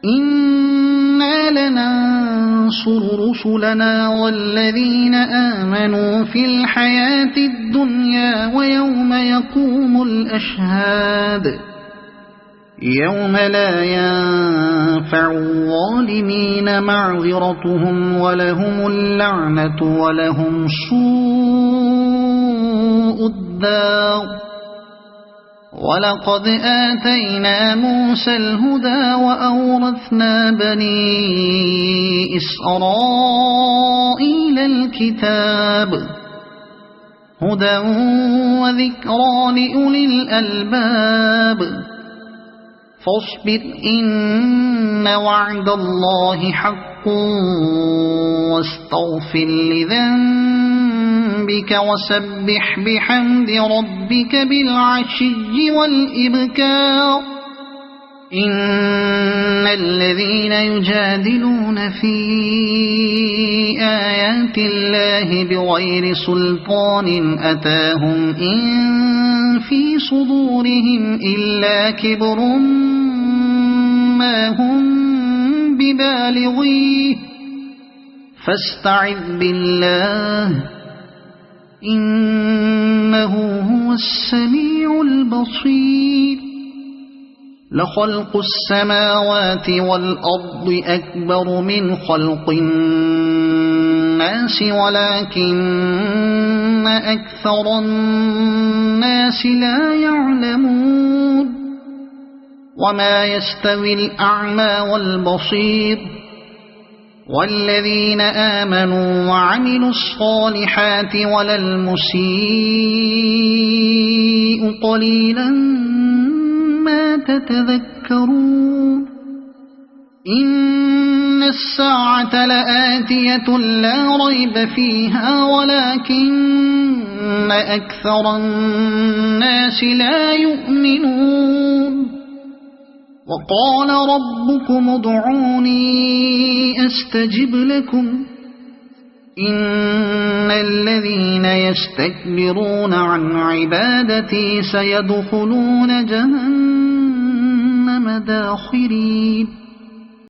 إنا لننصر رسلنا والذين آمنوا في الحياة الدنيا ويوم يقوم الأشهاد يوم لا ينفع الظالمين معذرتهم ولهم اللعنة ولهم سوء الدار ولقد آتينا موسى الهدى وأورثنا بني إسرائيل الكتاب هدى وذكرى لأولي الألباب فاصبر إن وعد الله حق واستغفر لذنبك وسبح بحمد ربك بالعشي والإبكار إن الذين يجادلون في آيات الله بغير سلطان أتاهم إن في صدورهم إلا كبر ما هم ببالغيه فاستعذ بالله إنه هو السميع البصير لخلق السماوات والأرض أكبر من خلق الناس ولكن أكثر الناس لا يعلمون وما يستوي الأعمى والبصير والذين آمنوا وعملوا الصالحات ولا المسيء قليلا ما تتذكرون إن الساعة لآتية لا ريب فيها ولكن أكثر الناس لا يؤمنون وقال ربكم ادعوني أستجب لكم إن الذين يستكبرون عن عبادتي سيدخلون جهنم داخرين